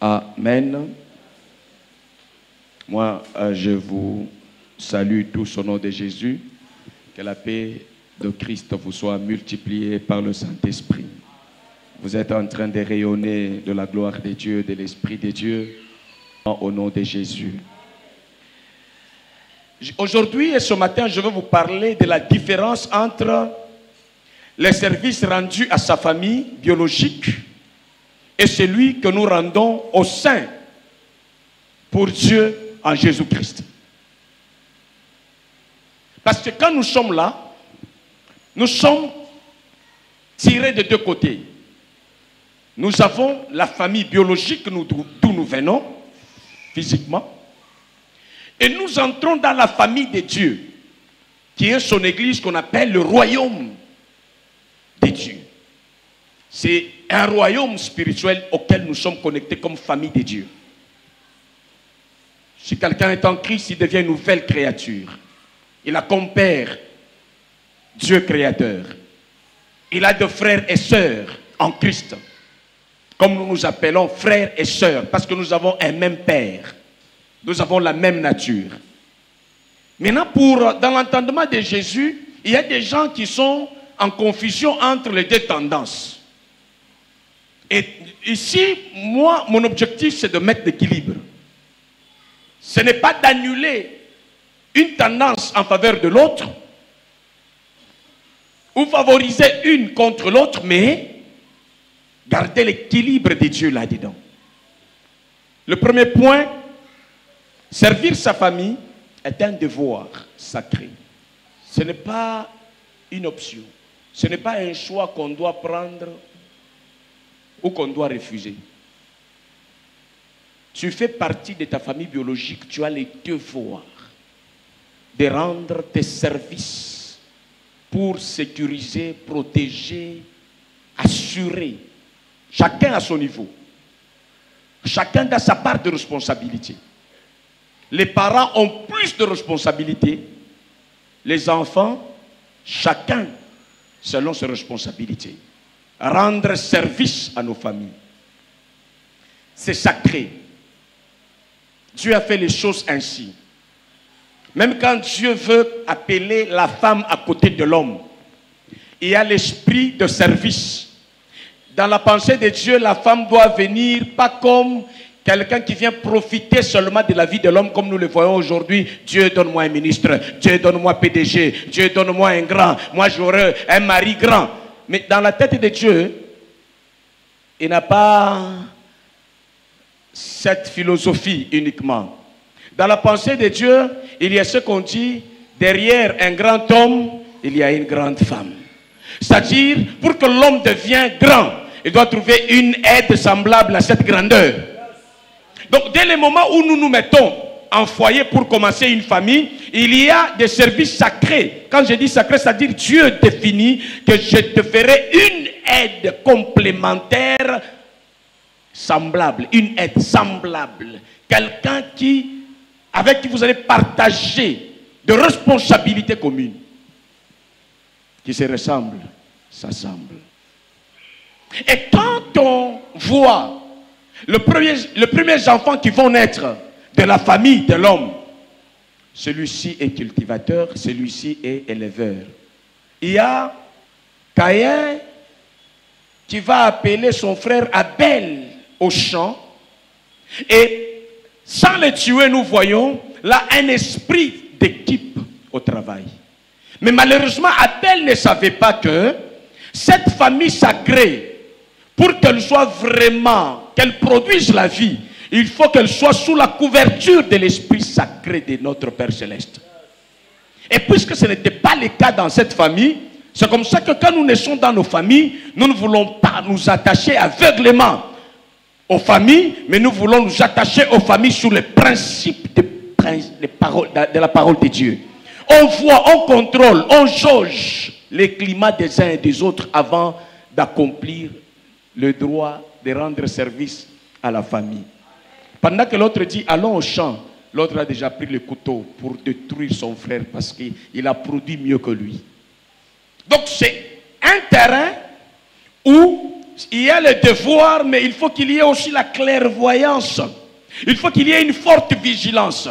Amen. Moi, je vous salue tous au nom de Jésus. Que la paix de Christ vous soit multipliée par le Saint-Esprit. Vous êtes en train de rayonner de la gloire de Dieu, de l'Esprit de Dieu, au nom de Jésus. Aujourd'hui et ce matin, je vais vous parler de la différence entre les services rendus à sa famille biologique et celui que nous rendons au sein pour Dieu en Jésus-Christ. Parce que quand nous sommes là, nous sommes tirés de deux côtés. Nous avons la famille biologique d'où nous venons, physiquement, et nous entrons dans la famille de Dieu, qui est son église qu'on appelle le royaume de Dieu. C'est un royaume spirituel auquel nous sommes connectés comme famille de Dieu. Si quelqu'un est en Christ, il devient une nouvelle créature. Il a comme père Dieu créateur. Il a de frères et sœurs en Christ, comme nous nous appelons frères et sœurs, parce que nous avons un même père. Nous avons la même nature. Maintenant, dans l'entendement de Jésus, il y a des gens qui sont en confusion entre les deux tendances. Et ici, moi, mon objectif, c'est de mettre l'équilibre. Ce n'est pas d'annuler une tendance en faveur de l'autre, ou favoriser une contre l'autre, mais garder l'équilibre de Dieu là-dedans. Le premier point, servir sa famille est un devoir sacré. Ce n'est pas une option. Ce n'est pas un choix qu'on doit prendre ou qu'on doit refuser. Tu fais partie de ta famille biologique, tu as les devoirs de rendre tes services pour sécuriser, protéger, assurer. Chacun à son niveau. Chacun a sa part de responsabilité. Les parents ont plus de responsabilités. Les enfants, chacun selon ses responsabilités. Rendre service à nos familles. C'est sacré. Dieu a fait les choses ainsi. Même quand Dieu veut appeler la femme à côté de l'homme, il y a l'esprit de service. Dans la pensée de Dieu, la femme doit venir pas comme quelqu'un qui vient profiter seulement de la vie de l'homme comme nous le voyons aujourd'hui. Dieu donne-moi un ministre, Dieu donne-moi PDG, Dieu donne-moi un grand, moi j'aurai un mari grand. Mais dans la tête de Dieu, il n'a pas cette philosophie uniquement. Dans la pensée de Dieu, il y a ce qu'on dit, derrière un grand homme, il y a une grande femme. C'est-à-dire, pour que l'homme devienne grand, il doit trouver une aide semblable à cette grandeur. Donc, dès le moment où nous nous mettons en foyer pour commencer une famille, il y a des services sacrés. Quand je dis sacré, c'est-à-dire Dieu définit que je te ferai une aide complémentaire semblable, une aide semblable. Quelqu'un avec qui vous allez partager de responsabilités communes. Qui se ressemblent, s'assemblent. Et quand on voit le premier enfant qui vont naître de la famille de l'homme, celui-ci est cultivateur, celui-ci est éleveur. Il y a Caïn qui va appeler son frère Abel au champ. Et sans le tuer, nous voyons là un esprit d'équipe au travail. Mais malheureusement, Abel ne savait pas que cette famille sacrée, pour qu'elle soit vraiment, qu'elle produise la vie, il faut qu'elle soit sous la couverture de l'esprit sacré de notre Père Céleste. Et puisque ce n'était pas le cas dans cette famille, c'est comme ça que quand nous naissons dans nos familles, nous ne voulons pas nous attacher aveuglément aux familles, mais nous voulons nous attacher aux familles sous le principe de la parole de Dieu. On voit, on contrôle, on jauge les climats des uns et des autres avant d'accomplir le droit de rendre service à la famille. Pendant que l'autre dit allons au champ, l'autre a déjà pris le couteau pour détruire son frère parce qu'il a produit mieux que lui. Donc c'est un terrain où il y a le devoir, mais il faut qu'il y ait aussi la clairvoyance. Il faut qu'il y ait une forte vigilance.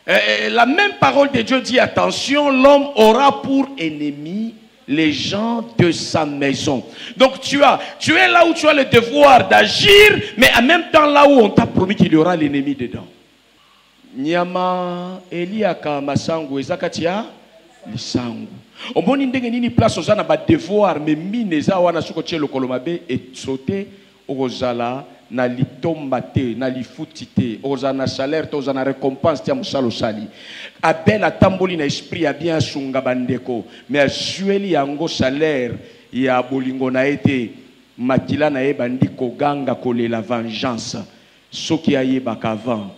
La même parole de Dieu dit, attention, l'homme aura pour ennemi les gens de sa maison. Donc tu es là où tu as le devoir d'agir, mais en même temps là où on t'a promis qu'il y aura l'ennemi dedans. Nyama eliaka masangu ezakatia lisangu. Omoni ndenge nini place ozana ba devoir mais mine za wana soko tie lokolo mabe et sauter ozala na litomba te na lifuti te ozala na salaire to ozala na récompense tia musalo sali. Abel atamboli na esprit ya bien sunga bandeko mais azueli yango salaire ya bolingo na ete makila na ye bandi koganga kolela vengeance soki ayebaka avant.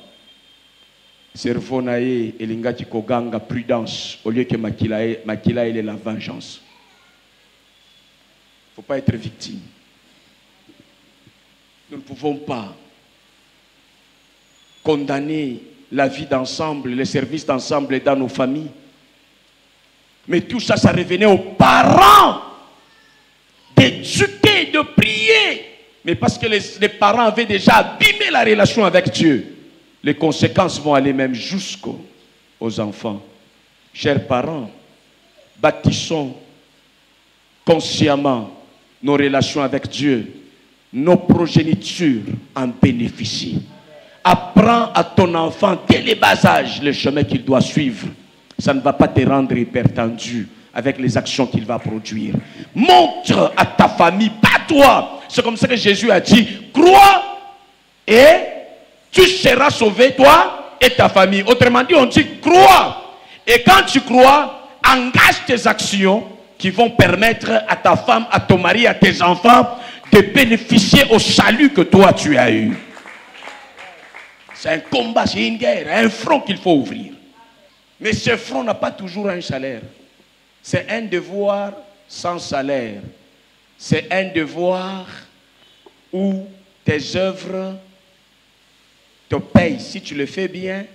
Cerveau nae elingati koganga prudence au lieu que makila est la vengeance. Il ne faut pas être victime. Nous ne pouvons pas condamner la vie d'ensemble, les services d'ensemble dans nos familles. Mais tout ça, ça revenait aux parents d'éduquer, de prier. Mais parce que les parents avaient déjà abîmé la relation avec Dieu. Les conséquences vont aller même jusqu'aux enfants. Chers parents, bâtissons consciemment nos relations avec Dieu. Nos progénitures en bénéficient. Apprends à ton enfant dès les bas âges le chemin qu'il doit suivre. Ça ne va pas te rendre hypertendu avec les actions qu'il va produire. Montre à ta famille, pas toi. C'est comme ça que Jésus a dit, crois et tu seras sauvé, toi et ta famille. Autrement dit, on dit crois. Et quand tu crois, engage tes actions qui vont permettre à ta femme, à ton mari, à tes enfants de bénéficier au salut que toi tu as eu. C'est un combat, c'est une guerre, un front qu'il faut ouvrir. Mais ce front n'a pas toujours un salaire. C'est un devoir sans salaire. C'est un devoir où tes œuvres te paye. Si tu le fais bien,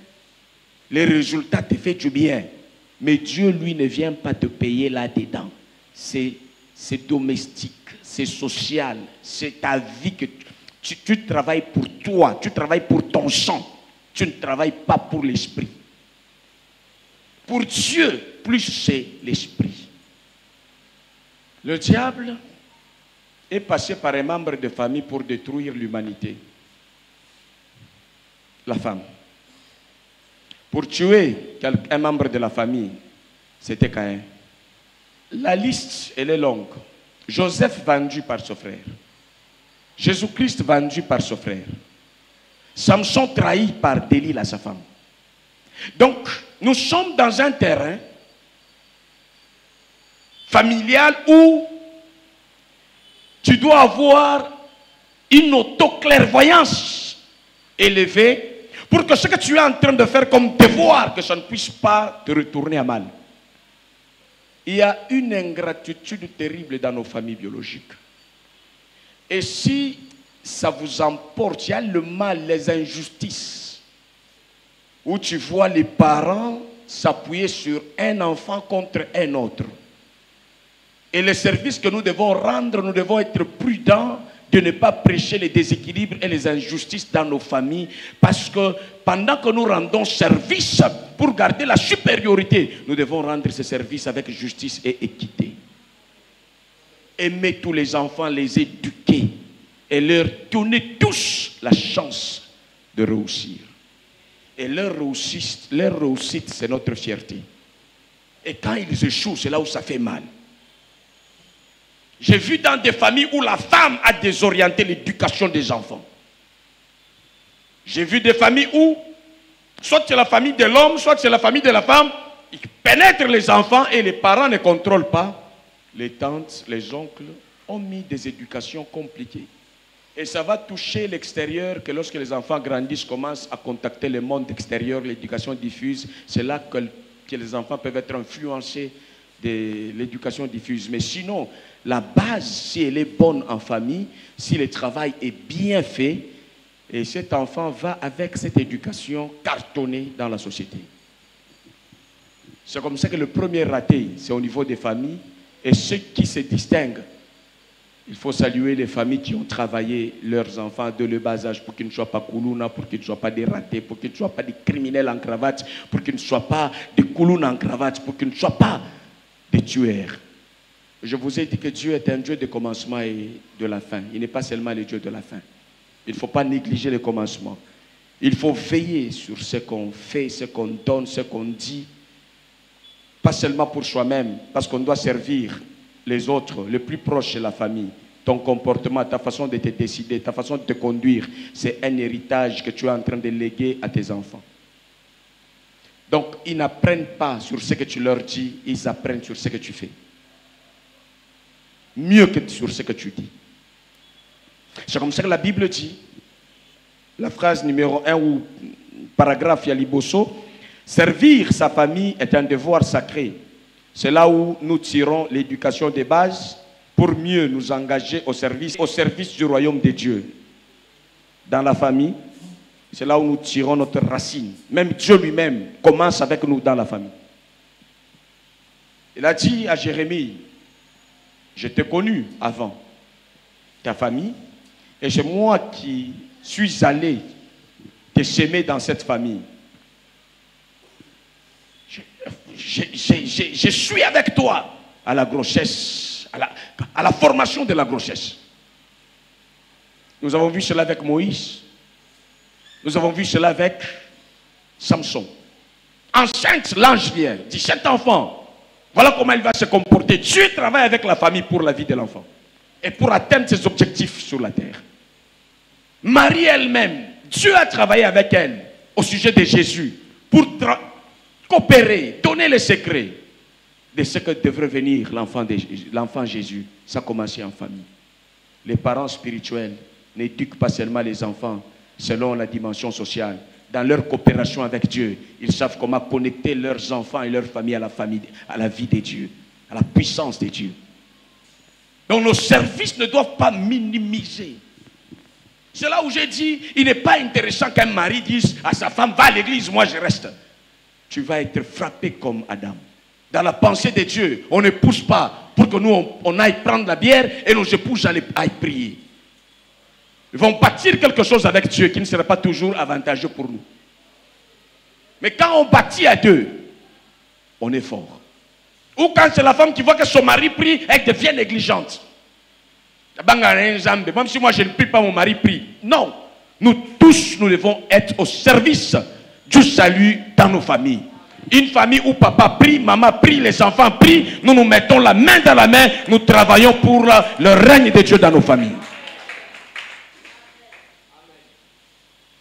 les résultats te font du bien. Mais Dieu, lui, ne vient pas te payer là-dedans. C'est domestique, c'est social, c'est ta vie que tu travailles pour toi, tu travailles pour ton sang. Tu ne travailles pas pour l'esprit. Pour Dieu, plus c'est l'esprit. Le diable est passé par un membre de famille pour détruire l'humanité. La femme. Pour tuer un membre de la famille, c'était Caïn. La liste, elle est longue. Joseph vendu par son frère. Jésus-Christ vendu par son frère. Samson trahi par Delilah, sa femme. Donc, nous sommes dans un terrain familial où tu dois avoir une autoclairvoyance élevée pour que ce que tu es en train de faire comme devoir, que ça ne puisse pas te retourner à mal. Il y a une ingratitude terrible dans nos familles biologiques. Et si ça vous emporte, il y a le mal, les injustices, où tu vois les parents s'appuyer sur un enfant contre un autre. Et le service que nous devons rendre, nous devons être prudents de ne pas prêcher les déséquilibres et les injustices dans nos familles, parce que pendant que nous rendons service pour garder la supériorité, nous devons rendre ce service avec justice et équité. Aimer tous les enfants, les éduquer et leur donner tous la chance de réussir. Et leur réussite, c'est notre fierté. Et quand ils échouent, c'est là où ça fait mal. J'ai vu dans des familles où la femme a désorienté l'éducation des enfants. J'ai vu des familles où, soit c'est la famille de l'homme, soit c'est la famille de la femme, ils pénètrent les enfants et les parents ne contrôlent pas. Les tantes, les oncles ont mis des éducations compliquées. Et ça va toucher l'extérieur, que lorsque les enfants grandissent, commencent à contacter le monde extérieur, l'éducation diffuse, c'est là que les enfants peuvent être influencés de l'éducation diffuse. Mais sinon, la base, si elle est bonne en famille, si le travail est bien fait, et cet enfant va avec cette éducation cartonner dans la société. C'est comme ça que le premier raté, c'est au niveau des familles, et ceux qui se distinguent Il faut saluer les familles qui ont travaillé leurs enfants de le bas âge pour qu'ils ne soient pas koulouna, pour qu'ils ne soient pas des ratés, pour qu'ils ne soient pas des criminels en cravate, pour qu'ils ne soient pas des koulounas en cravate, pour qu'ils ne soient pas des tueurs. Je vous ai dit que Dieu est un Dieu de commencement et de la fin. Il n'est pas seulement le Dieu de la fin. Il ne faut pas négliger le commencement. Il faut veiller sur ce qu'on fait, ce qu'on donne, ce qu'on dit. Pas seulement pour soi-même, parce qu'on doit servir les autres, les plus proches de la famille. Ton comportement, ta façon de te décider, ta façon de te conduire, c'est un héritage que tu es en train de léguer à tes enfants. Donc, ils n'apprennent pas sur ce que tu leur dis, ils apprennent sur ce que tu fais. Mieux que sur ce que tu dis. C'est comme ça que la Bible dit, la phrase numéro 1 ou paragraphe Yaliboso, servir sa famille est un devoir sacré. C'est là où nous tirons l'éducation de base pour mieux nous engager au service du royaume de Dieu. Dans la famille, c'est là où nous tirons notre racine. Même Dieu lui-même commence avec nous dans la famille. Il a dit à Jérémie, je t'ai connu avant ta famille et c'est moi qui suis allé te semer dans cette famille. Je suis avec toi à la grossesse, à la formation de la grossesse. Nous avons vu cela avec Moïse. Nous avons vu cela avec Samson. Enceinte, l'ange vient, 17 enfants. Voilà comment il va se comporter. Dieu travaille avec la famille pour la vie de l'enfant et pour atteindre ses objectifs sur la terre. Marie elle-même, Dieu a travaillé avec elle au sujet de Jésus pour coopérer, donner les secrets de ce que devrait venir l'enfant Jésus. Ça a commencé en famille. Les parents spirituels n'éduquent pas seulement les enfants selon la dimension sociale. Dans leur coopération avec Dieu, ils savent comment connecter leurs enfants et leurs familles à la vie de Dieu, à la puissance de Dieu. Donc nos services ne doivent pas minimiser. C'est là où j'ai dit, il n'est pas intéressant qu'un mari dise à sa femme, va à l'église, moi je reste. Tu vas être frappé comme Adam. Dans la pensée de Dieu, on ne pousse pas pour que nous, on aille prendre la bière et nos épouses aillent prier. Ils vont bâtir quelque chose avec Dieu qui ne sera pas toujours avantageux pour nous. Mais quand on bâtit à deux, on est fort. Ou quand c'est la femme qui voit que son mari prie, elle devient négligente. Même si moi je ne prie pas, mon mari prie. Non. Nous tous, nous devons être au service du salut dans nos familles. Une famille où papa prie, maman prie, les enfants prient, nous nous mettons la main dans la main, nous travaillons pour le règne de Dieu dans nos familles.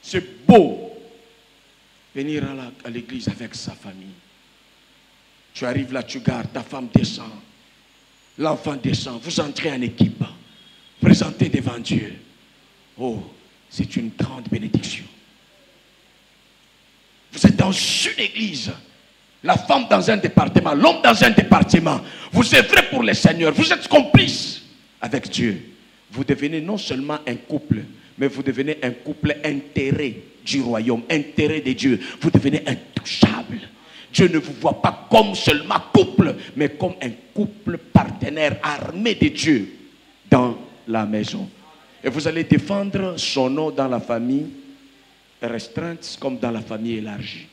C'est beau venir à l'église avec sa famille. Tu arrives là, tu gardes, ta femme descend, l'enfant descend, vous entrez en équipe, présentez devant Dieu. Oh, c'est une grande bénédiction. Vous êtes dans une église, la femme dans un département, l'homme dans un département. Vous œuvrez pour le Seigneur, vous êtes complices avec Dieu. Vous devenez non seulement un couple, mais vous devenez un couple intérêt du royaume, intérêt de Dieu. Vous devenez intouchable. Dieu ne vous voit pas comme seulement couple, mais comme un couple partenaire armé de Dieu dans la maison. Et vous allez défendre son nom dans la famille restreinte comme dans la famille élargie.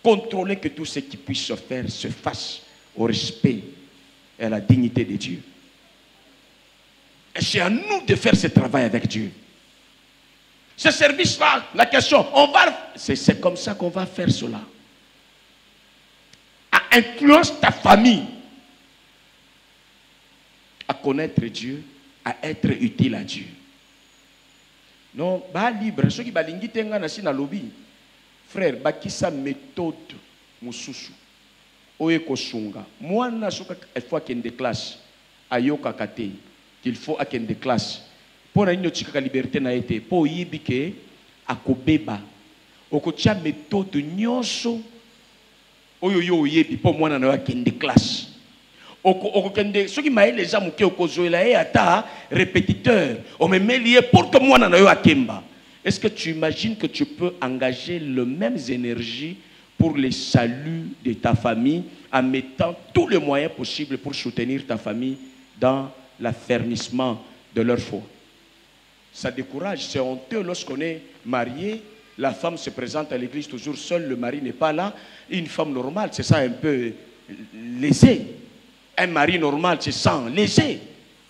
Contrôlez que tout ce qui puisse se faire se fasse au respect et à la dignité de Dieu. Et c'est à nous de faire ce travail avec Dieu. Ce service-là, la question, c'est comme ça qu'on va faire cela. À influencer ta famille à connaître Dieu, à être utile à Dieu. Non, ba libre, ceux qui balingi tenga na sina lobby. Frère, bakisa méthode mususu. Oye kosunga. Moi na soka il faut qu'il y ait des classes. Ayoka kate. Il faut qu'il y ait des classes. Pour une autre liberté na été pour yibike akobeba okotia méthode nyonso oyo yo yebi pour moi na kende classe okokende soki maele za muke okozoela e ata répétiteur on me met lié pour que moi na yo akemba. Est-ce que tu imagines que tu peux engager les mêmes énergies pour le salut de ta famille en mettant tous les moyens possibles pour soutenir ta famille dans l'affermissement de leur foi. Ça décourage, c'est honteux lorsqu'on est marié, la femme se présente à l'église toujours seule, le mari n'est pas là. Une femme normale, c'est ça un peu lésé. Un mari normal, c'est ça, lésé.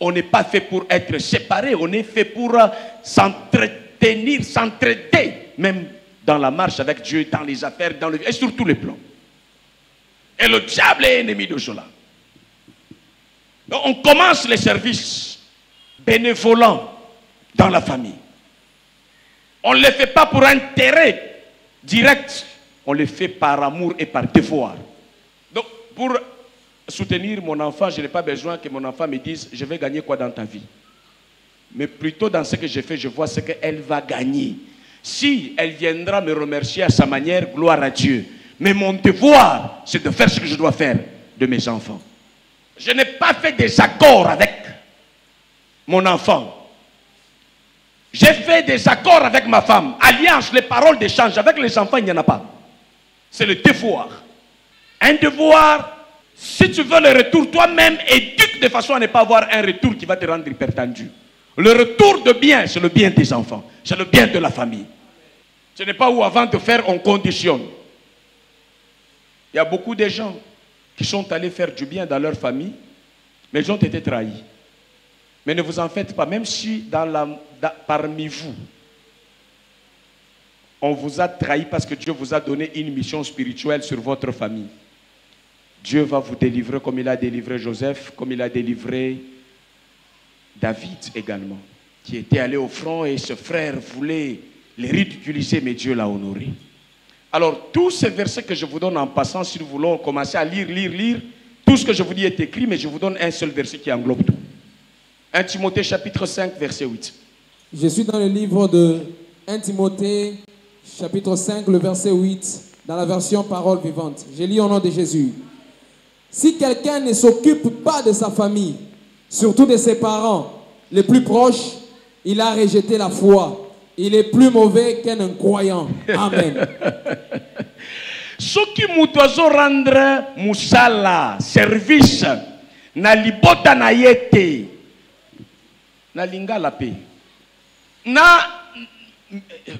On n'est pas fait pour être séparés, on est fait pour s'entretenir, s'entraider, même dans la marche avec Dieu, dans les affaires, et sur tous les plans. Et le diable est ennemi de cela. Donc on commence les services bénévolents dans la famille. On ne les fait pas pour intérêt direct, on les fait par amour et par devoir. Donc pour soutenir mon enfant, je n'ai pas besoin que mon enfant me dise je vais gagner quoi dans ta vie. Mais plutôt dans ce que je fais, je vois ce qu'elle va gagner. Si elle viendra me remercier à sa manière, gloire à Dieu. Mais mon devoir, c'est de faire ce que je dois faire de mes enfants. Je n'ai pas fait des accords avec mon enfant. J'ai fait des accords avec ma femme. Alliance, les paroles d'échange. Avec les enfants, il n'y en a pas. C'est le devoir. Un devoir, si tu veux le retour, toi-même éduque de façon à ne pas avoir un retour qui va te rendre hyper tendu. Le retour de bien, c'est le bien des enfants. C'est le bien de la famille. Ce n'est pas où avant de faire, on conditionne. Il y a beaucoup de gens qui sont allés faire du bien dans leur famille, mais ils ont été trahis. Mais ne vous en faites pas, même si parmi vous, on vous a trahi parce que Dieu vous a donné une mission spirituelle sur votre famille. Dieu va vous délivrer comme il a délivré Joseph, comme il a délivré David également, qui était allé au front et ce frère voulait les ridiculiser, mais Dieu l'a honoré. Alors, tous ces versets que je vous donne en passant, si nous voulons commencer à lire, tout ce que je vous dis est écrit, mais je vous donne un seul verset qui englobe tout. 1 Timothée chapitre 5, verset 8. Je suis dans le livre de 1 Timothée chapitre 5, le verset 8, dans la version parole vivante. Je lis au nom de Jésus. Si quelqu'un ne s'occupe pas de sa famille, surtout de ses parents les plus proches, il a rejeté la foi. Il est plus mauvais qu'un incroyant. Amen. Ce qui mutozo rendre musala service na libota na yete na lingala pe na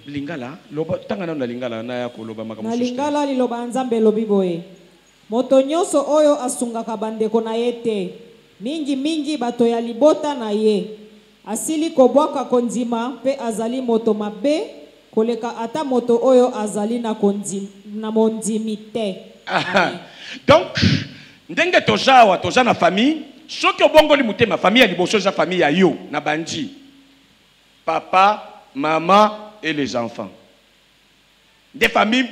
lingala loba tangana na lingala na ya ko loba makamusu na lingala liloba nzambe lobi boye moto nyonso oyo asungaka bandeko na yete mingi bato ya libota na ye asili kobwaka kondima pe azali moto mabe koleka ata moto oyo azali na mondimi te. Donc ndenge toza na famille soki obongoli mutema famille ya liboso za famille ya yo na bandi papa maman et les enfants des familles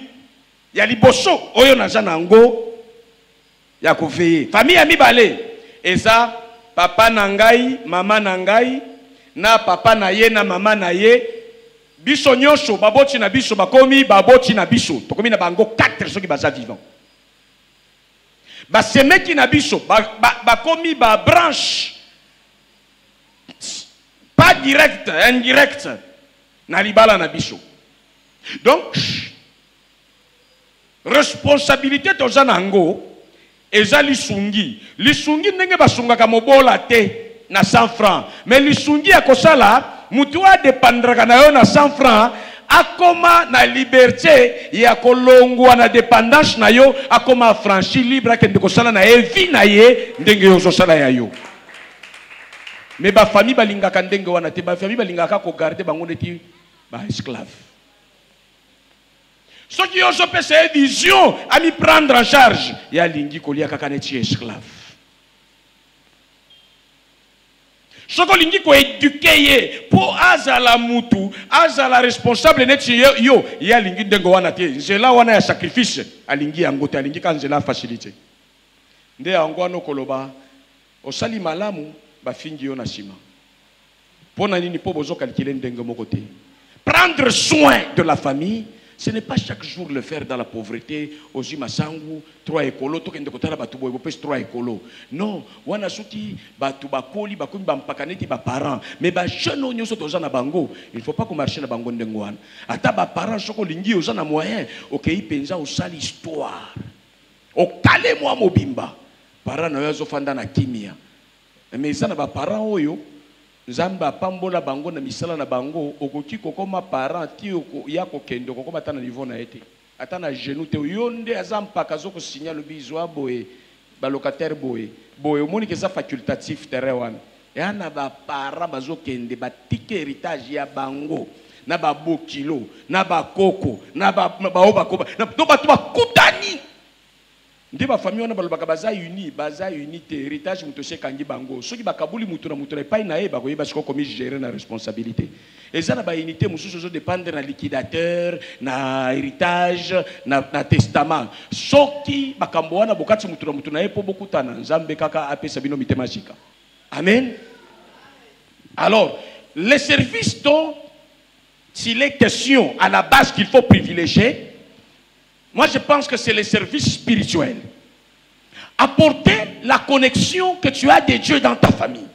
ya liboso oyo naza nango ya koveye famille ya mibale eza papa na ngai mama na ngai na papa na ye na mama na ye biso nyonso baboti na biso bakomi baboti na biso tokomi na bango 4 soki baza vivant basemeki na biso bakomi ba branche pas direct indirect na libala na biso. Donc responsabilité toza nango eza lisungi ndenge basungaka mobola te na 100 francs. Mais lisungi akosala mutu a dépendra na yo na 100 francs akoma na liberté ya kolongwa na dépendance na yo akoma affranchi libre akende kosala na vie na ye ndenge yo zosala ya yo. Mais ba famille balingaka ndenge wana te ba famille balingaka ko garder bango neti ba esclave. Ce qui ont cette vision à m'y prendre en charge ya lingi kolia kaka neti esclave. Soko lingi ko éduquer pour azala mutu azala responsable neti yo ya lingi ndengo wana te nzela wana ya sacrifice alingi yango te alingi ka nzela facilité nde yango wana koloba osali malamu bafingi yo na sima pona nini po bozo calculer ndengo moko te. Prendre soin de la famille, ce n'est pas chaque jour le faire dans la pauvreté, ozi masangu, 3 écolos, to kende kotala batu boye bopes 3 écolos. Non, wana suki batu bakoli bakomi bampakaneti ba parents, mais ba jeune nyonso toza na bango, il faut pas ko marcher na bango ndengo wana. Ata ba parents soko lingi oza na moyen, okei penza osali histoire. Okale mwa mobimba. Parents na yo zo fanda na kimia. Mais ça na ba parents oyo Nzamba pambola bango na misala na bango okoki kokoma parent ti ya kokendo kokoma ta na niveau na ete ata na genou te yonde azampa kazoko signal bizwa boye ba locataire boye omoni que ça facultatif terrain wana ya na ba parent bazokende ba tike héritage ya bango na ba bokilo na ba koko na ba oba koba na to ba kutani ndi ba famille wana balobaka baza uni te héritage muto sekangi bango soki bakabuli mutu na mutu na epai na ye bakoyeba siko komi gérer na responsabilité eza na ba unité mosusu zo dépendre na liquidateur na héritage na testament soki bakambo wana bokati mutu na mutu na ye po bokutana nzambe kaka apesa bino mitema sika amen. Alors les services dont s'il est question à la base qu'il faut privilégier, moi, je pense que c'est les services spirituels. Apporter la connexion que tu as de Dieu dans ta famille.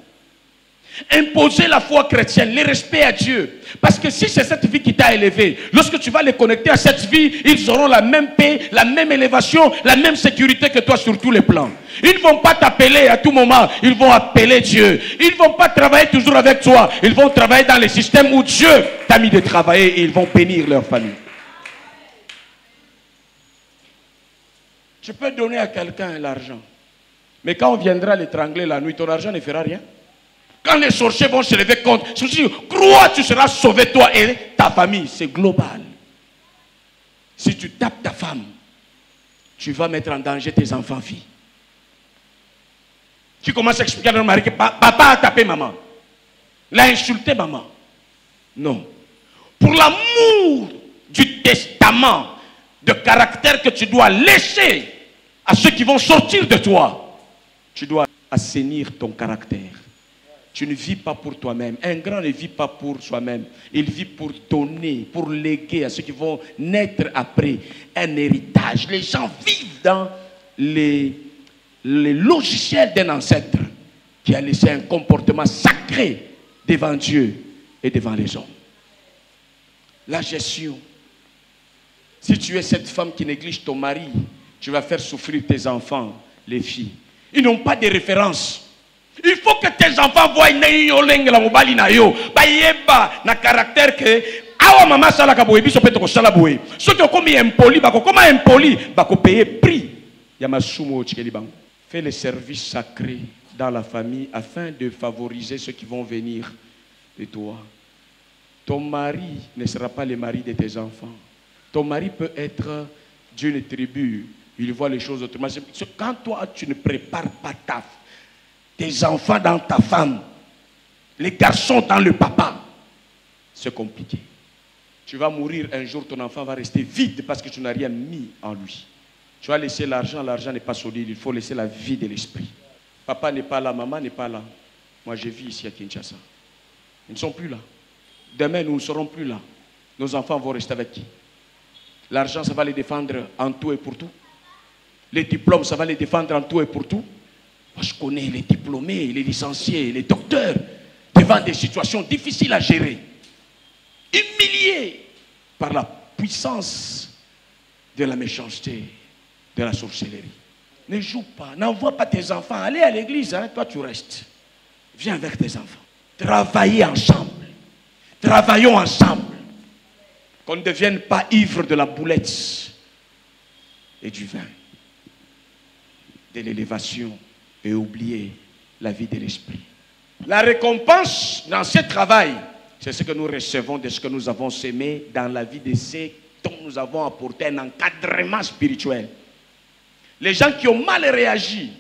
Imposer la foi chrétienne, le respect à Dieu. Parce que si c'est cette vie qui t'a élevé, lorsque tu vas les connecter à cette vie, ils auront la même paix, la même élévation, la même sécurité que toi sur tous les plans. Ils ne vont pas t'appeler à tout moment, ils vont appeler Dieu. Ils ne vont pas travailler toujours avec toi, ils vont travailler dans les systèmes où Dieu t'a mis de travailler et ils vont bénir leur famille. Tu peux donner à quelqu'un l'argent, mais quand on viendra l'étrangler la nuit, ton argent ne fera rien. Quand les sorciers vont se lever contre, crois, tu seras sauvé toi et ta famille. C'est global. Si tu tapes ta femme, tu vas mettre en danger tes enfants, filles. Tu commences à expliquer à ton mari que papa a tapé maman, l'a insulté maman. Non. Pour l'amour du testament de caractère que tu dois laisser à ceux qui vont sortir de toi, tu dois assainir ton caractère. Tu ne vis pas pour toi-même. Un grand ne vit pas pour soi-même. Il vit pour donner, pour léguer à ceux qui vont naître après un héritage. Les gens vivent dans les logiciels d'un ancêtre qui a laissé un comportement sacré devant Dieu et devant les hommes. La gestion. Si tu es cette femme qui néglige ton mari, tu vas faire souffrir tes enfants, les filles. Ils n'ont pas de référence. Il faut que tes enfants voient na caractère que awa mama sala ka boye biso peto ko sala boye. Soki okomi impoli bako koma impoli bako payer prix ya masumo tshikeli bango. Fais les services sacrés dans la famille afin de favoriser ceux qui vont venir de toi. Ton mari ne sera pas le mari de tes enfants. Ton mari peut être d'une tribu, il voit les choses autrement. Quand toi tu ne prépares pas tes enfants dans ta femme, les garçons dans le papa, c'est compliqué. Tu vas mourir un jour, ton enfant va rester vide parce que tu n'as rien mis en lui. Tu vas laisser l'argent n'est pas solide, il faut laisser la vie de l'esprit. Papa n'est pas là, maman n'est pas là. Moi je vis ici à Kinshasa. Ils ne sont plus là. Demain nous ne serons plus là. Nos enfants vont rester avec qui? L'argent ça va les défendre en tout et pour tout. Les diplômes ça va les défendre en tout et pour tout. Moi, je connais les diplômés, les licenciés, les docteurs devant des situations difficiles à gérer, humiliés par la puissance de la méchanceté, de la sorcellerie. Ne joue pas, n'envoie pas tes enfants. Allez à l'église, hein, toi tu restes. Viens avec tes enfants. Travaillez ensemble. Travaillons ensemble. Qu'on ne devienne pas ivre de la boulette et du vin, de l'élévation. Et oublier la vie de l'esprit. La récompense dans ce travail, c'est ce que nous recevons de ce que nous avons sémé dans la vie de ceux dont nous avons apporté un encadrement spirituel. Les gens qui ont mal réagi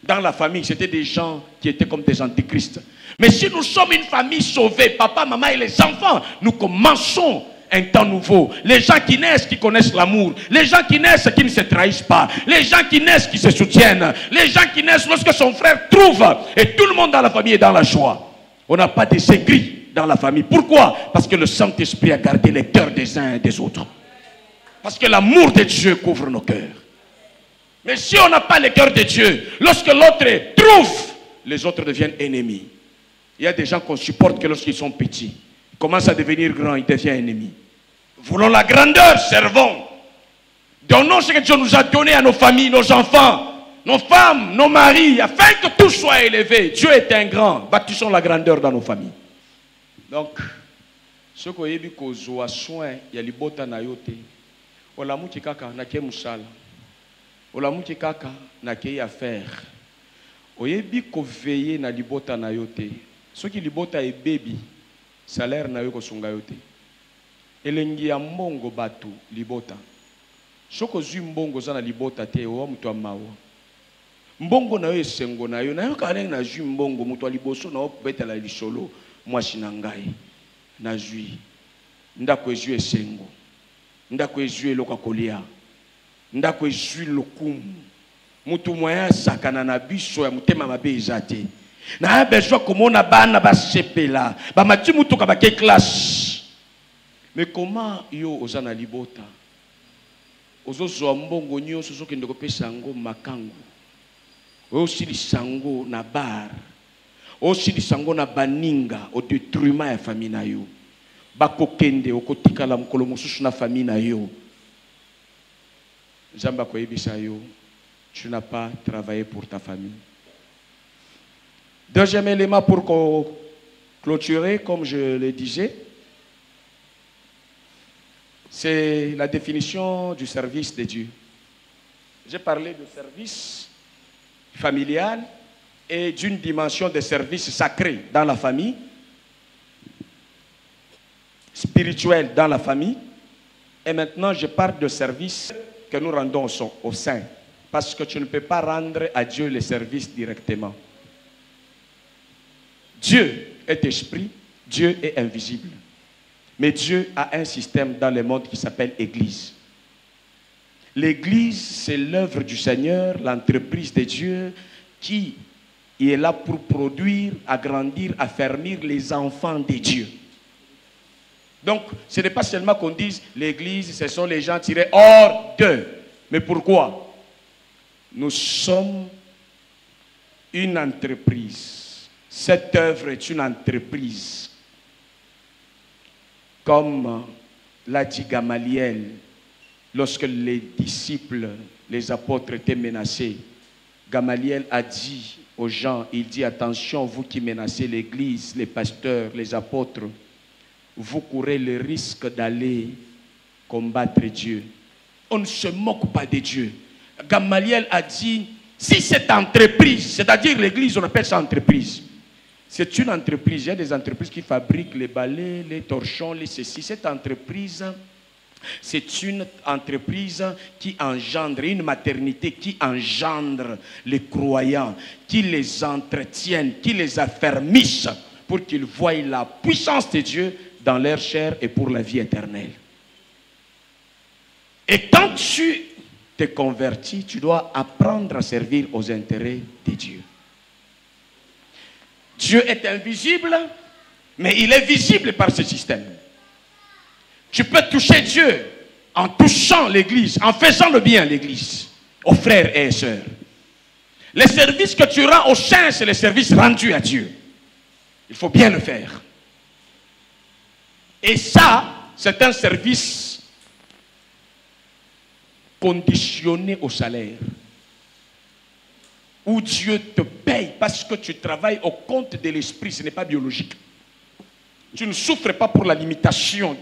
dans la famille, c'était des gens qui étaient comme des antichrists. Mais si nous sommes une famille sauvée, papa, maman et les enfants, nous commençons un temps nouveau. Les gens qui naissent, qui connaissent l'amour. Les gens qui naissent, qui ne se trahissent pas. Les gens qui naissent, qui se soutiennent. Les gens qui naissent lorsque son frère trouve. Et tout le monde dans la famille est dans la joie. On n'a pas de secret dans la famille. Pourquoi? Parce que le Saint-Esprit a gardé les cœurs des uns et des autres. Parce que l'amour de Dieu couvre nos cœurs. Mais si on n'a pas le cœur de Dieu, lorsque l'autre trouve, les autres deviennent ennemis. Il y a des gens qu'on supporte que lorsqu'ils sont petits. Ils commencent à devenir grands, ils deviennent ennemis. Voulons la grandeur, servons. Donnons ce que Dieu nous a donné à nos familles, nos enfants. nos femmes, nos maris, afin que tout soit élevé. Dieu est un grand. Bâtissons la grandeur dans nos familles. Donc, ce que vous avez soin, il y a les bottes na yote. Ola muti kaka na ke musala. Ola muti kaka na ke affaire. Oyebi ko veiller na libota na yote. Ce qui libota est baby, salaire na yo ko sunga yote. Elengi ya mbongo batu libota. Soko zui mbongo za na libota te o mutu amawa. Mbongo na yo esengo na yo na yo kale na zui mbongo mutu aliboso na opetela lisolo mwasi na ngai. Na zui ndako ezui esengo. Ndako ezui loka kolia. Ndako ezui lokumu. Mutu moya sakana na biso ya mutema mabe ezate. Na besoin komona bana ba sepela, ba mati mutu ka ba ke classe. Mais comment yo ozana libota? Ozo zo mbongo nyonso soki ndeko pesa ngo makango. Osi lisango na bar. Osi lisango na baninga au détriment ya famille na yo. Bakokende okotikala mukolo mususu na famille na yo. Nzamba ko yebisa yo. Tu n'as pas travaillé pour ta famille. Deuxième élément pour clôturer, comme je le disais, c'est la définition du service de Dieu. J'ai parlé de service familial et d'une dimension de service sacré dans la famille, spirituel dans la famille, et maintenant je parle de service que nous rendons au sein. Parce que tu ne peux pas rendre à Dieu les services directement. Dieu est esprit, Dieu est invisible. Mais Dieu a un système dans le monde qui s'appelle Église. L'Église, c'est l'œuvre du Seigneur, l'entreprise de Dieu qui est là pour produire, agrandir, affermir les enfants de Dieu. Donc, ce n'est pas seulement qu'on dise l'Église, ce sont les gens tirés hors d'eux. Mais pourquoi? Nous sommes une entreprise. Cette œuvre est une entreprise. Comme l'a dit Gamaliel, lorsque les disciples, les apôtres étaient menacés, Gamaliel a dit aux gens, il dit attention, vous qui menacez l'Église, les pasteurs, les apôtres, vous courez le risque d'aller combattre Dieu. On ne se moque pas de Dieu. Gamaliel a dit, si cette entreprise, c'est-à-dire l'église, on appelle ça entreprise. C'est une entreprise, il y a des entreprises qui fabriquent les balais, les torchons, les ceci. Cette entreprise, c'est une entreprise qui engendre, une maternité qui engendre les croyants, qui les entretiennent, qui les affermissent pour qu'ils voient la puissance de Dieu dans leur chair et pour la vie éternelle. Et quand tu te convertis, tu dois apprendre à servir aux intérêts de Dieu. Dieu est invisible, mais il est visible par ce système. Tu peux toucher Dieu en touchant l'église, en faisant le bien à l'église, aux frères et sœurs. Les services que tu rends aux saints, c'est les services rendus à Dieu. Il faut bien le faire. Et ça, c'est un service conditionné au salaire, où Dieu te paye parce que tu travailles au compte de l'esprit, ce n'est pas biologique. Tu ne souffres pas pour la limitation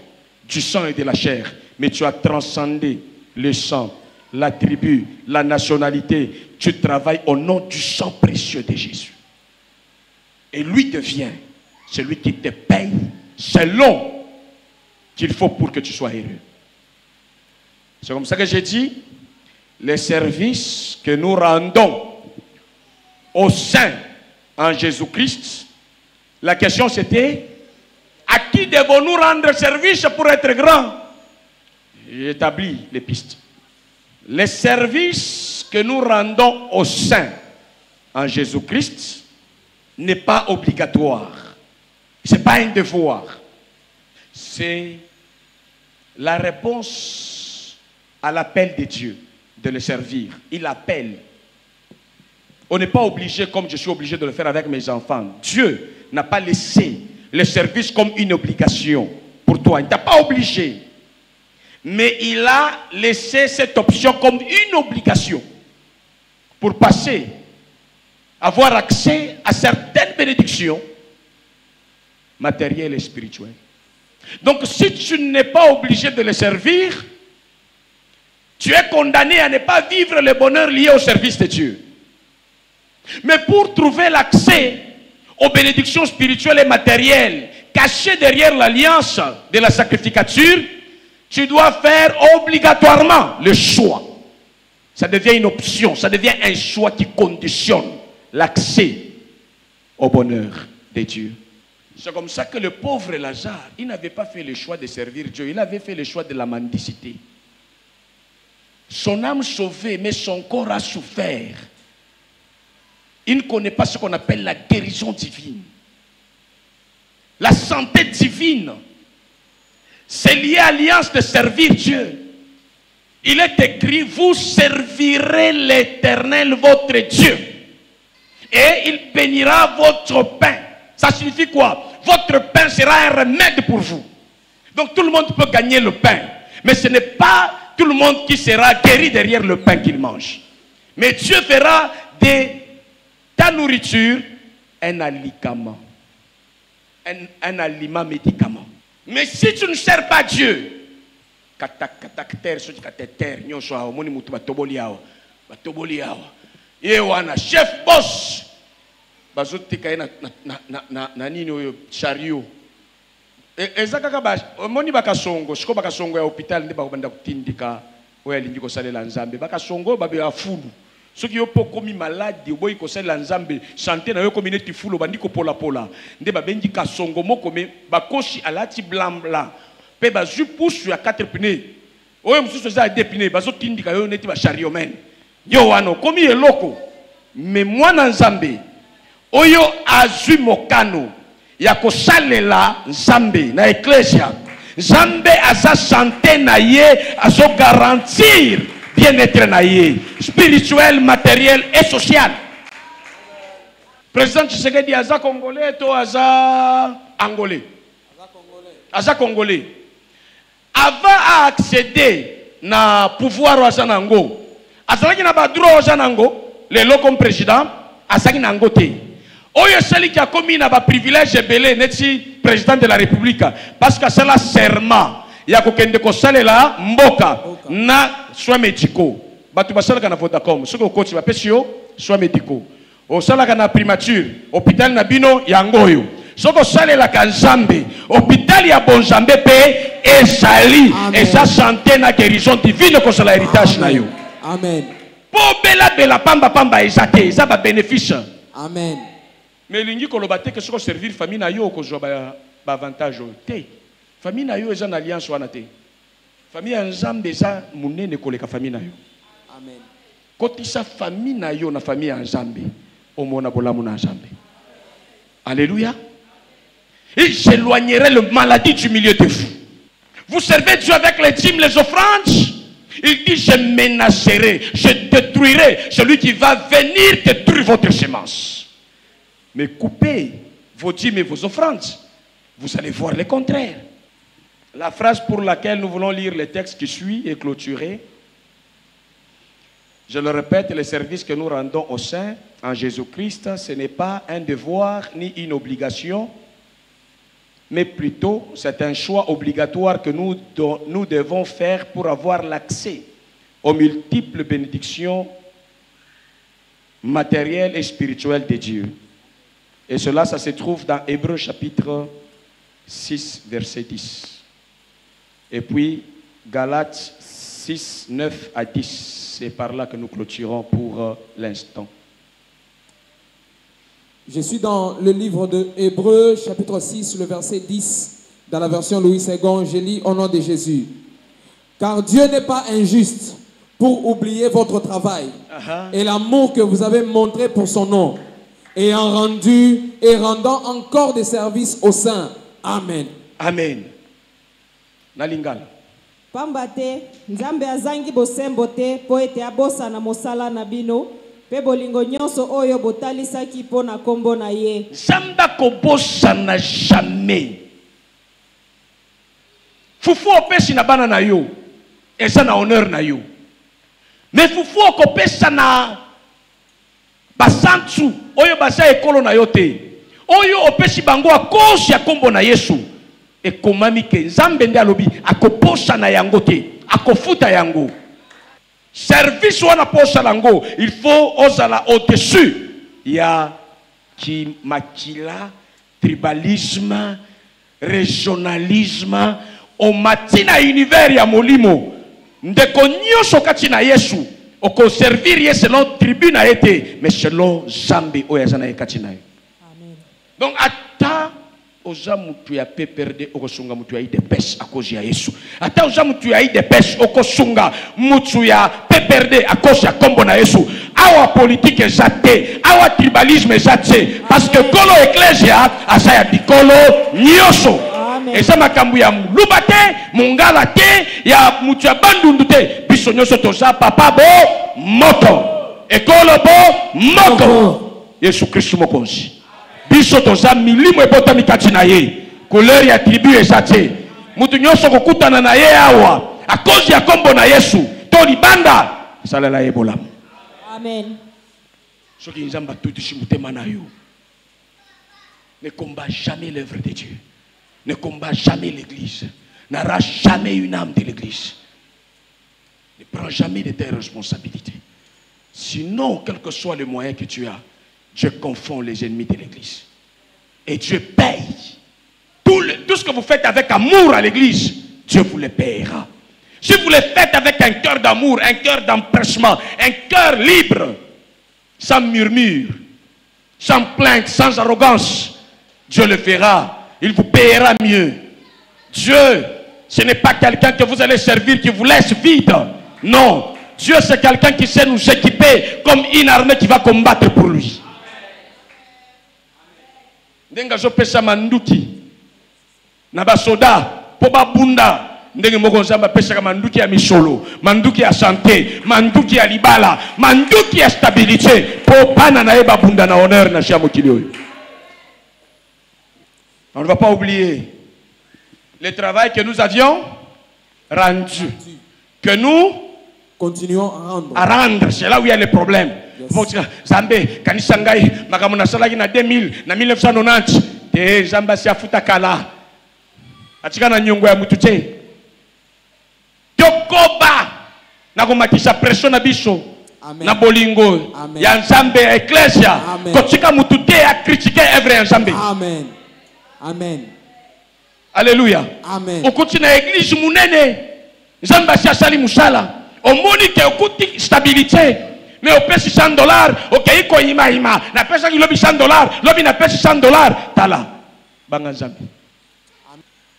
du sang et de la chair, mais tu as transcendé le sang, la tribu, la nationalité. Tu travailles au nom du sang précieux de Jésus. Et lui devient celui qui te paye selon qu'il faut pour que tu sois heureux. C'est comme ça que j'ai dit, les services que nous rendons aux saints en Jésus-Christ, la question c'était, à qui devons-nous rendre service pour être grands? J'établis les pistes. Les services que nous rendons aux saints en Jésus-Christ n'est pas obligatoire. Ce n'est pas un devoir. C'est la réponse à l'appel de Dieu de le servir. Il appelle. On n'est pas obligé, comme je suis obligé de le faire avec mes enfants. Dieu n'a pas laissé le service comme une obligation pour toi. Il ne t'a pas obligé. Mais il a laissé cette option comme une obligation pour passer, avoir accès à certaines bénédictions matérielles et spirituelles. Donc si tu n'es pas obligé de les servir, tu es condamné à ne pas vivre le bonheur lié au service de Dieu. Mais pour trouver l'accès aux bénédictions spirituelles et matérielles cachées derrière l'alliance de la sacrificature, tu dois faire obligatoirement le choix. Ça devient une option, ça devient un choix qui conditionne l'accès au bonheur de Dieu. C'est comme ça que le pauvre Lazare, il n'avait pas fait le choix de servir Dieu, il avait fait le choix de la mendicité. Son âme sauvée, mais son corps a souffert. Il ne connaît pas ce qu'on appelle la guérison divine. La santé divine, c'est lié à l'alliance de servir Dieu. Il est écrit, vous servirez l'Éternel votre Dieu. Et il bénira votre pain. Ça signifie quoi? Votre pain sera un remède pour vous. Donc tout le monde peut gagner le pain. Mais ce n'est pas tout le monde qui sera guéri derrière le pain qu'il mange. Mais Dieu fera de ta nourriture un alicament. Un aliment médicament. Mais si tu ne sers pas Dieu, chef boss bazotika na nini oyo chariot ezakaka ba moni bakasongo siko bakasongo ya hôpital ndi bakobanda kutindika oyo alingi kosalela nzambe bakasongo babe ya fulu soki yo po komi malade oboyi kosalela nzambe santé na yo komi neti fulu bandi kopola pola nde babengi kasongo moko me bakoshi alati blanc pe bazwi pusu ya 4 pneus oyo mususu za 2 pneus bazotindika yo neti ba chariot men yo wano komi eloko me mwana nzambe oyo azwi mokano ya kosalela nzambe na eklesia nzambe aza santé na ye azo garantir bien-être na ye spirituel, matériel et social. Président Tshisekedi aza congolais to aza angolais? Aza congolais. Avant à accéder na pouvoir aza nango azalaki na ba droit aza nango lelo comme président azaki nango te. Oyo sali qui a commis na ba privilège belé neti président de la République parce que c'est la serment ya kokende ko salela mboka na soins médicaux. Batu basalaka na Vodacom soko coach ba pesio soins médicaux. O salaka na primature hôpital na bino yangoyo. Soko salela ka Nzambe hôpital ya Bonzambe pe esali et sa santé na guérison divine ko sala héritage na yo. Amen. Po bela pamba ezate za ba bénéfice. Amen. Mais lingi koloba te que soko servir famille na yo ko zo ba avantage te. Famille na yo eza na alliance wana te. Famille ya Nzambe eza munene koleka famille na yo. Amen. Kotisa famille na yo na famille ya Nzambe omona bolamu na Nzambe. Alléluia. Et j'éloignerai le maladie du milieu de vous. Vous servez Dieu avec les dîmes, les offrandes. Il dit, je menacerai, je détruirai celui qui va venir détruire votre semence. Mais coupez vos dîmes et vos offrandes, vous allez voir le contraire. La phrase pour laquelle nous voulons lire le texte qui suit est clôturée. Je le répète, le service que nous rendons au Saint en Jésus-Christ, ce n'est pas un devoir ni une obligation, mais plutôt c'est un choix obligatoire que nous devons faire pour avoir l'accès aux multiples bénédictions matérielles et spirituelles de Dieu. Et cela, ça se trouve dans Hébreux chapitre 6, verset 10. Et puis, Galates 6, 9 à 10. C'est par là que nous clôturons pour l'instant. Je suis dans le livre de Hébreux, chapitre 6, le verset 10, dans la version Louis II. Je lis au nom de Jésus. Car Dieu n'est pas injuste pour oublier votre travail et l'amour que vous avez montré pour son nom, et rendant encore des services aux saints. Amen. Amen. Nalingala. Pambate, Nzambe azangi bosembo te po ete abosa na mosala na bino, pe bolingo nyonso oyo botalisaki po na kombo na ye. Nzambe kobosa na jamais. Fufu opesi na bana na yo, eza na honneur na yo. Mais fufu okopesa na basantu oyo basa ekolo na yo te oyo opesi bango akosi ya kombo na Yesu ekomami ke Nzambe nde alobi akoposa na yango te akofuta yango service wana posa lango il faut ozala au-dessus ya ki makila tribalisme régionalisme o matina univers ya molimo ndeko nyonso kati na Yesu oko servir ye selon tribu na été mais selon Nzambe oyo azana kati na ye. Amen. Donc ata oza mutu ya pe perde okosunga mutu ya ide pes à cause ya Yesu. Ata oza mutu ya ide pes okosunga mutu ya pe perde à cause ya kombo na Yesu. Awa politique ezate, awa tribalisme ezate parce que kolo ecclesia asa ya bikolo nyoso. Eza makambu ya muluba te, mungala te, ya mutu ya bandundu te. Biso nyoso toza papa bo moto. Ekolo bo moto. Yesu Kristo mokonzi. Biso toza milimo ebota mikati na ye. Couleur ya tribu ezate. Mutu nyoso kokutana na ye awa. A cause ya kombo na Yesu. To libanda. Salela ye bolamu. Amen. Soki nzamba tout ici mutema na yo. Ne combat jamais l'œuvre de Dieu. Ne combat jamais l'église. N'arrache jamais une âme de l'église. Ne prends jamais de tes responsabilités. Sinon, quel que soit le moyen que tu as, Dieu confond les ennemis de l'église. Et Dieu paye. Tout ce que vous faites avec amour à l'église, Dieu vous le payera. Si vous le faites avec un cœur d'amour, un cœur d'empressement, un cœur libre, sans murmure, sans plainte, sans arrogance, Dieu le fera. Il vous payera mieux. Dieu, ce n'est pas quelqu'un que vous allez servir qui vous laisse vide. Non. Dieu, c'est quelqu'un qui sait nous équiper comme une armée qui va combattre pour lui. Ndenga zo pesa manduki na basoda po babunda ndenge moko nzamba pesa manduki ya misolo, manduki ya santé, manduki ya libala, manduki ya stabilité po bana na eba bunda na honneur na chia mokili oyo. On ne va pas oublier le travail que nous avions rendu, que nous continuons à rendre. C'est là où il y a les problèmes. Zambé, Kanisangai, Makamuna Salagi na 2000, na 1990, te Zamba si afuta kala. Atika na nyongo ya mutute. Yokoba, na kumatisha pression na biso. Na bolingo. Ya Nzambe ecclesia. Kotika mutute ya critiquer œuvre ya Nzambe. Amen. Amen. Alléluia. Amen. Okuti na église munene. Nzambe si asali musala. Omoni ke okuti stabilité. Mais au pèse $100, ok, iko ima ima. Na pèse qui lobi $100, lobi na pèse $100. Tala, banga Nzambe.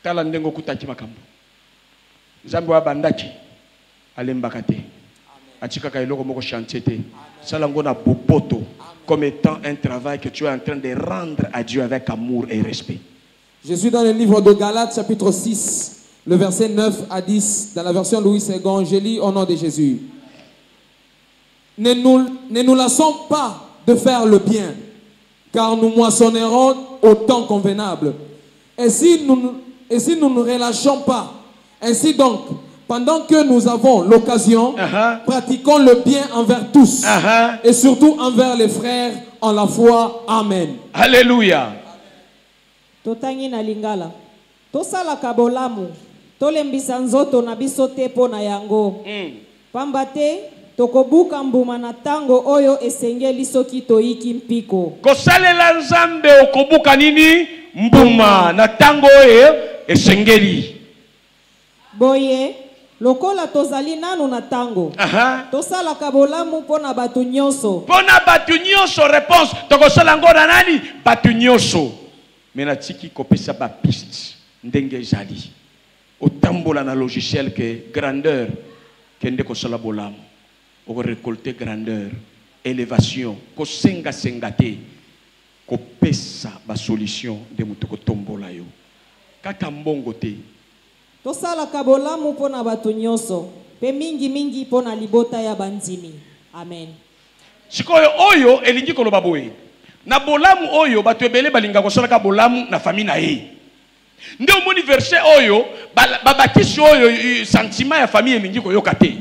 Tala ndengo kutaki makambo. Nzambe wa bandaki, alembakate. Atika ka iloko moko chantier te. Salango na bopoto, comme étant un travail que tu es en train de rendre à Dieu avec amour et respect. Je suis dans le livre de Galates, chapitre 6, le verset 9 à 10, dans la version Louis II. Je lis au nom de Jésus. Ne nous lassons pas de faire le bien, car nous moissonnerons au temps convenable. Et si nous ne relâchons pas, ainsi donc, pendant que nous avons l'occasion, pratiquons le bien envers tous, et surtout envers les frères en la foi. Amen. Alléluia. Totangi na lingala. Tosala kabolamu. Tolembisa nzoto na biso te po na yango. Pambate. Tokobuka mbuma na tango oyo esengeli soki toiki mpiko. Kosalela Nzambe okobuka nini? Mbuma na tango oyo esengeli. Boye, lokola tozali nanu na tango. Tosala kabolamu pona batu nyonso. Pona batu nyonso réponse. Tokosala ngora nani? Batu nyonso. Mena tiki kopesa ba piste. Ndenge ezali. Otambola na logiciel que grandeur kende kosala bolamu. Pour récolter grandeur, élévation, ko senga sengate, ko pesa ba solution de mutoko tombola yo. Kaka mbongo te. Tosala kabolamu pona batu nyonso, pe mingi mingi pona libota ya banzimi. Amen. Sikoyo oyo elingi koloba boye. Na bolamu oyo batu ebele balinga kosala ka bolamu na famille na ye. Nde omoni verset oyo babakisi oyo sentiment ya famille elingi koyoka te.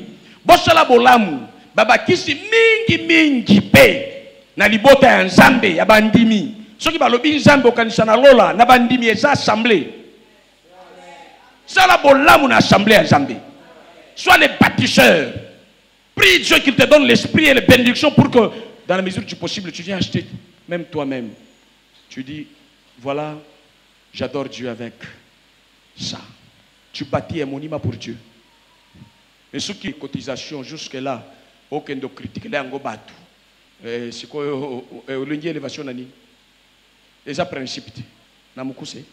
Bosala bolamu babakisi mingi mingi pe na libota ya nzambe ya bandimi. Soki balobi nzambe okanisa na lola na bandimi eza assemblée. Sala bolamu na assemblée ya nzambe. Sois les bâtisseurs. Prie Dieu qu'il te donne l'esprit et les bénédictions pour que dans la mesure du possible tu viens acheter même toi-même. Tu dis voilà, j'adore Dieu avec ça. Tu bâtis un monument pour Dieu. Et ce qui est cotisation jusque là, aucun de critique là en batu. C'est quoi l'élévation nani? Les principes. Namukuse.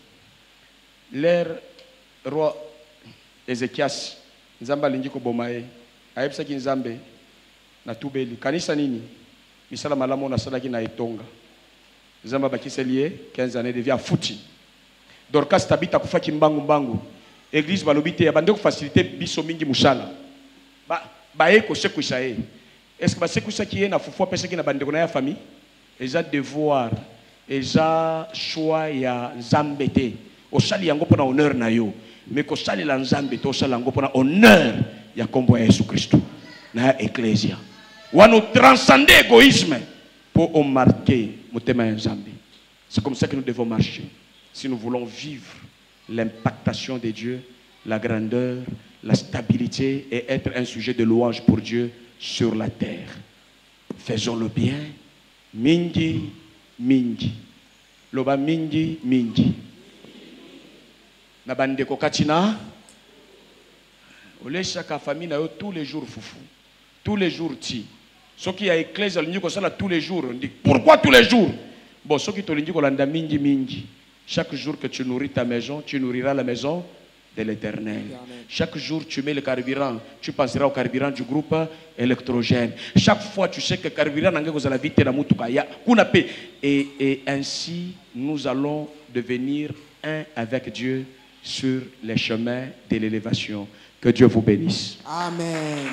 L'air roi Ézéchias nzamba lingi ko bomae. Aebsa ki nzambe na tubeli. Kanisa nini? Misala malamu na sadaki na etonga. Nzamba bakiselie 15 années devient fouti. Dorcas tabita kufa kimbangu mbangu. Église balobite ya bande ko faciliter biso mingi musala. Ba eko sekuisa e. Est-ce que ba sekuisa ki na fufu pesa ki na bande ko na ya famille? Eza devoir, eza choix ya nzambete. Osali yango pona honneur na yo. Mais ko sali la nzambe to sala yango pona honneur ya kombo ya Yesu Kristo na ecclesia. Wa nous transcender égoïsme pour on marquer motema ya nzambe. C'est comme ça que nous devons marcher. Si nous voulons vivre l'impactation de Dieu, la grandeur, la stabilité et être un sujet de louange pour Dieu sur la terre. Faisons le bien. Mingi, mingi. Loba mingi, mingi. Nabande kokatina. Ole chaque famille na yo tous les jours foufou. Tous les jours ti. Ce qui a éclairé le niveau ça tous les jours. On dit pourquoi tous les jours? Bon, ce qui te dit qu'on landa mingi mingi. Chaque jour que tu nourris ta maison, tu nourriras la maison de l'Éternel. Chaque jour, tu mets le carburant, tu penseras au carburant du groupe électrogène. Chaque fois, tu sais que le carburant n'a pas la vie de et ainsi, nous allons devenir un avec Dieu sur les chemins de l'élévation. Que Dieu vous bénisse. Amen.